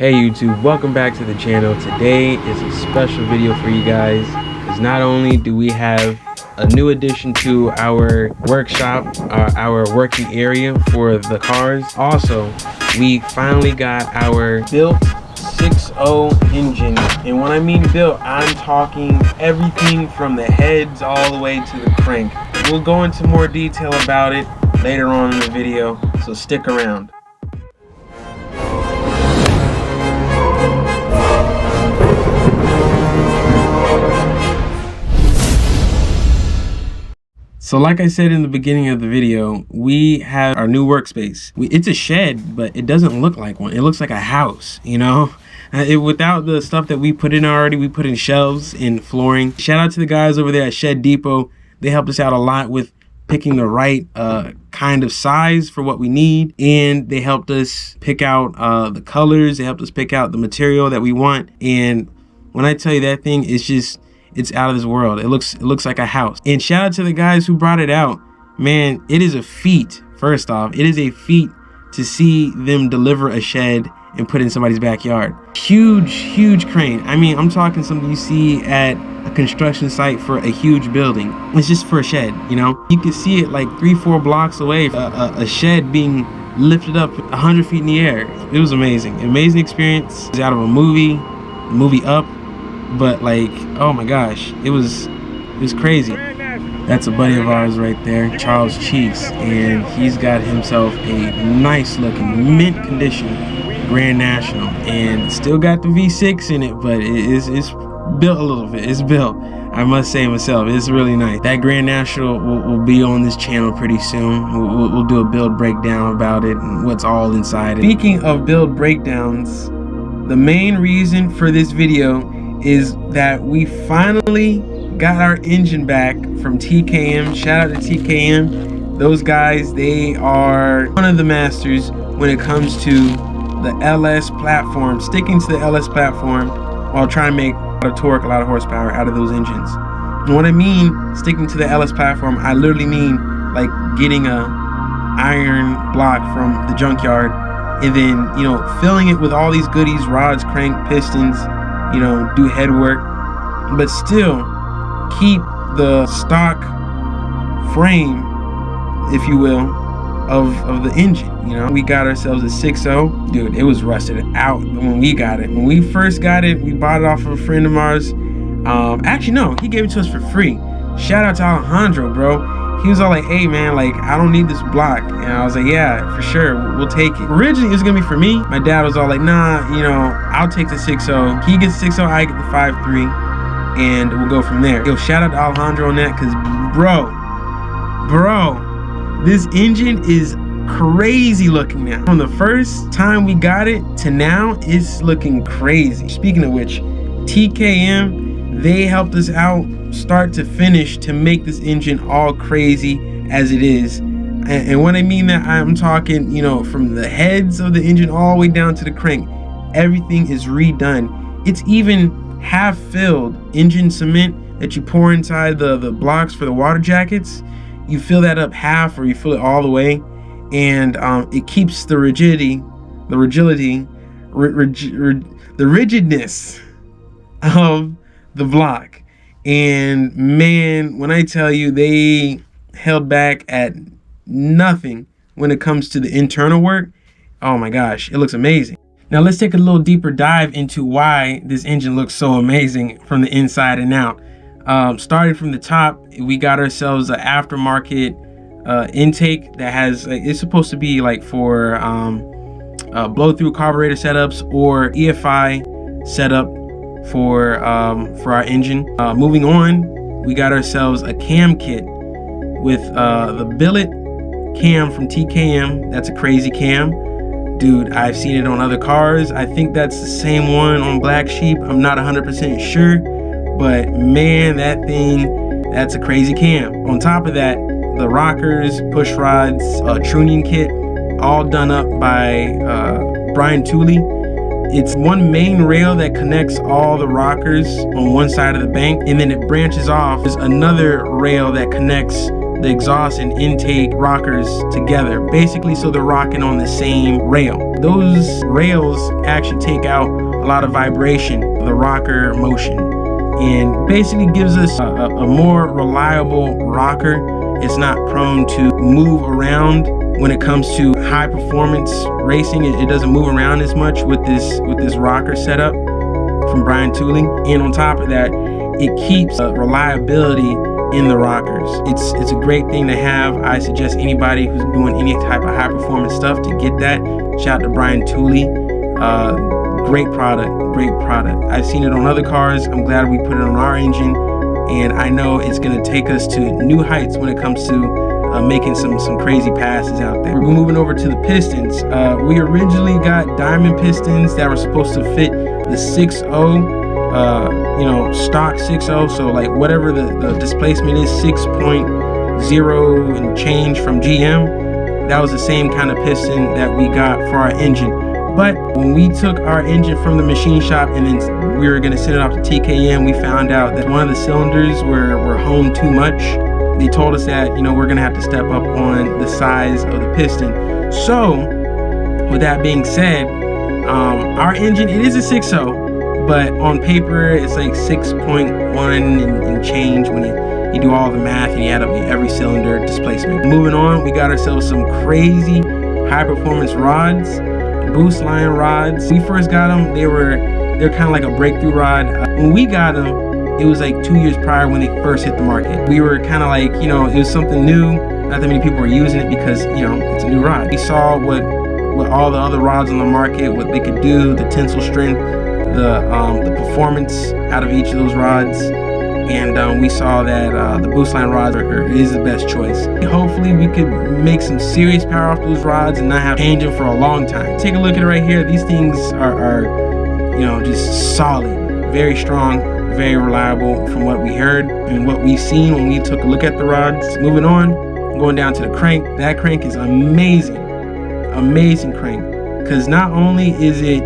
Hey YouTube, welcome back to the channel. Today is a special video for you guys because not only do we have a new addition to our workshop, our working area for the cars, also we finally got our built 6.0 engine. And when I mean built, I'm talking everything from the heads all the way to the crank. We'll go into more detail about it later on in the video, so stick around. So like I said in the beginning of the video, we have our new workspace. It's a shed, but it doesn't look like one. It looks like a house, you know? Without the stuff that we put in already, we put in shelves and flooring. Shout out to the guys over there at Shed Depot. They helped us out a lot with picking the right kind of size for what we need. And they helped us pick out the colors. They helped us pick out the material that we want. And when I tell you that thing, it's out of this world. It looks like a house. And shout out to the guys who brought it out. Man, it is a feat. First off, it is a feat to see them deliver a shed and put it in somebody's backyard. Huge crane. I mean, I'm talking something you see at a construction site for a huge building. It's just for a shed, you know? You can see it like 3-4 blocks away, a shed being lifted up 100 feet in the air. It was amazing. Amazing experience. It was out of a movie Up. But like, oh my gosh, it was crazy. That's a buddy of ours right there, Charles Cheeks, and he's got himself a nice looking mint condition Grand National, and still got the V6 in it, but it's built a little bit. It's built, I must say myself. It's really nice. That Grand National will be on this channel pretty soon. We'll do a build breakdown about it and what's all inside it. Speaking of build breakdowns, the main reason for this video is that we finally got our engine back from TKM. Shout out to TKM. Those guys, they are one of the masters when it comes to the LS platform, sticking to the LS platform while trying to make a lot of torque, a lot of horsepower out of those engines. And when I mean sticking to the LS platform, I literally mean like getting a iron block from the junkyard and then, you know, filling it with all these goodies, rods, crank, pistons, you know, do head work, but still keep the stock frame, if you will, of the engine. You know, we got ourselves a 6.0. Dude, it was rusted out when we got it. When we first got it, we bought it off of a friend of ours. Actually, no, he gave it to us for free. Shout out to Alejandro, bro. He was all like, hey man, like, I don't need this block. And I was like, yeah, for sure, we'll take it. Originally, it was gonna be for me. My dad was all like, nah, you know, I'll take the 6.0. He gets the 6.0, I get the 5.3, and we'll go from there. Yo, shout out to Alejandro on that, because bro, this engine is crazy looking now. From the first time we got it to now, it's looking crazy. Speaking of which, TKM, they helped us out start to finish to make this engine all crazy as it is. And when I mean that, I'm talking, you know, from the heads of the engine all the way down to the crank. Everything is redone. It's even half filled engine cement that you pour inside the blocks for the water jackets. You fill that up half, or you fill it all the way, and it keeps the rigidity, the rigidness of the block. And man, when I tell you, they held back at nothing when it comes to the internal work. Oh my gosh, it looks amazing. Now let's take a little deeper dive into why this engine looks so amazing from the inside and out. Starting from the top, we got ourselves an aftermarket intake that has, it's supposed to be like for blow through carburetor setups or EFI setup for our engine. Moving on, we got ourselves a cam kit with the billet cam from TKM. That's a crazy cam, dude. I've seen it on other cars. I think that's the same one on Black Sheep. I'm not 100% sure, but man, that thing, that's a crazy cam. On top of that, the rockers, push rods, tuning kit, all done up by Brian Tooley. It's one main rail that connects all the rockers on one side of the bank, and then it branches off. There's another rail that connects the exhaust and intake rockers together, basically so they're rocking on the same rail. Those rails actually take out a lot of vibration, the rocker motion, and basically gives us a more reliable rocker. It's not prone to move around. When it comes to high performance racing, it doesn't move around as much with this rocker setup from Tooley. And on top of that, it keeps reliability in the rockers. It's a great thing to have. I suggest anybody who's doing any type of high performance stuff to get that. Shout out to Tooley. Great product. I've seen it on other cars. I'm glad we put it on our engine, and I know it's going to take us to new heights when it comes to making some crazy passes out there. We're moving over to the pistons. We originally got diamond pistons that were supposed to fit the 6.0, stock 6.0. So like whatever the displacement is, 6.0 and change from GM. That was the same kind of piston that we got for our engine. But when we took our engine from the machine shop and then we were going to send it off to TKM, we found out that one of the cylinders were honed too much. They told us that, we're going to have to step up on the size of the piston. So, with that being said, our engine, it is a 6.0, but on paper, it's like 6.1 and change when you do all the math and you add up every cylinder displacement. Moving on, we got ourselves some crazy high-performance rods, boost line rods. When we first got them, they're kind of like a breakthrough rod. When we got them, it was like 2 years prior when they first hit the market. We were kind of like, it was something new. Not that many people were using it because, it's a new rod. We saw what all the other rods on the market, what they could do, the tensile strength, the performance out of each of those rods. And we saw that the boost line rods is the best choice. Hopefully we could make some serious power off those rods and not have to change them for a long time. Take a look at it right here. These things are just solid, very strong, very reliable from what we heard and what we've seen when we took a look at the rods. Moving on, going down to the crank. That crank is amazing crank, because not only is it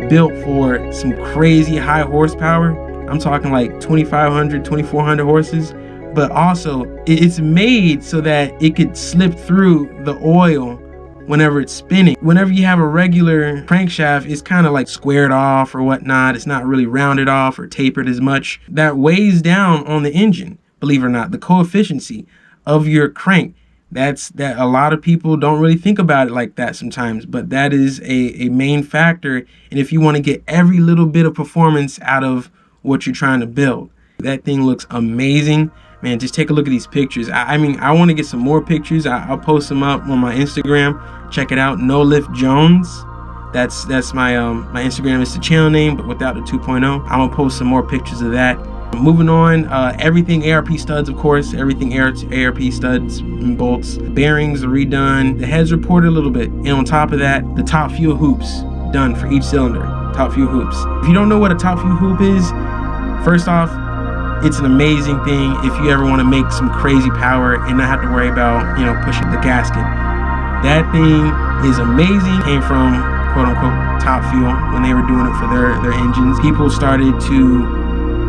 built for some crazy high horsepower, I'm talking like 2,500, 2,400 horses, but also it's made so that it could slip through the oil whenever it's spinning. Whenever you have a regular crankshaft, it's kind of like squared off or whatnot. It's not really rounded off or tapered as much. That weighs down on the engine, believe it or not. The coefficiency of your crank, that a lot of people don't really think about it like that sometimes, but that is a main factor. And if you want to get every little bit of performance out of what you're trying to build, that thing looks amazing. Man, just take a look at these pictures. I mean, I want to get some more pictures. I'll post them up on my Instagram. Check it out, No Lift Jones. That's my my Instagram is the channel name, but without the 2.0. I'm gonna post some more pictures of that. Moving on, everything ARP studs, of course. Everything ARP studs and bolts. Bearings are redone. The heads reported a little bit, and on top of that, the top fuel hoops done for each cylinder. Top fuel hoops. If you don't know what a top fuel hoop is, first off, it's an amazing thing if you ever want to make some crazy power and not have to worry about, pushing the gasket. That thing is amazing. Came from quote unquote top fuel when they were doing it for their engines. People started to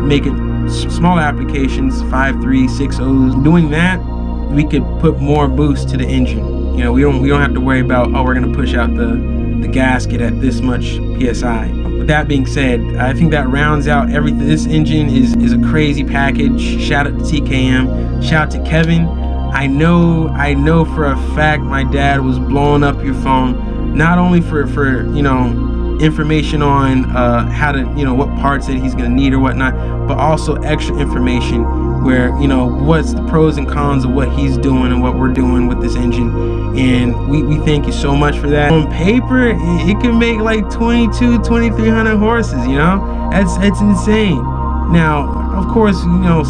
make it small applications, 5.3, 6.0s. Doing that, we could put more boost to the engine. We don't have to worry about, we're gonna push out the gasket at this much PSI. With that being said, I think that rounds out everything. This engine is a crazy package. Shout out to TKM. Shout out to Kevin. I know for a fact my dad was blowing up your phone, not only for information on how to, what parts that he's gonna need or whatnot, but also extra information where, what's the pros and cons of what he's doing and what we're doing with this engine. And we thank you so much for that. On paper, it can make like 2,300 horses, that's insane. Now, of course,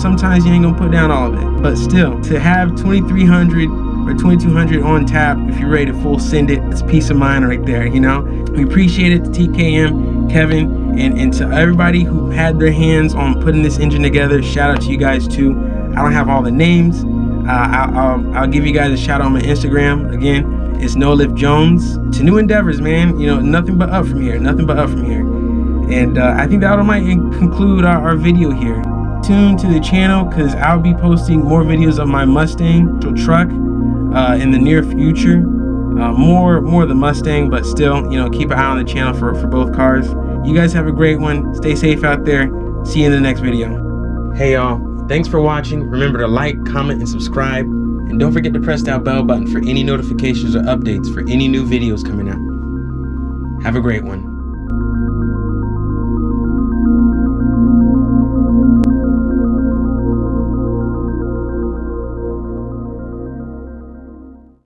sometimes you ain't gonna put down all of it, but still, to have 2,300 or 2,200 on tap, if you're ready to full send it, it's peace of mind right there. We appreciate it to TKM, Kevin, and to everybody who had their hands on putting this engine together. Shout out to you guys too. I don't have all the names. I'll give you guys a shout out on my Instagram. Again, it's No Lift Jones. To new endeavors, man. Nothing but up from here. And I think that might conclude our video here. tuned to the channel because I'll be posting more videos of my Mustang truck in the near future. More of the Mustang, but still, you know, keep an eye on the channel for both cars. You guys have a great one. Stay safe out there. See you in the next video. Hey y'all, thanks for watching. Remember to like, comment, and subscribe. And don't forget to press that bell button for any notifications or updates for any new videos coming out. Have a great one.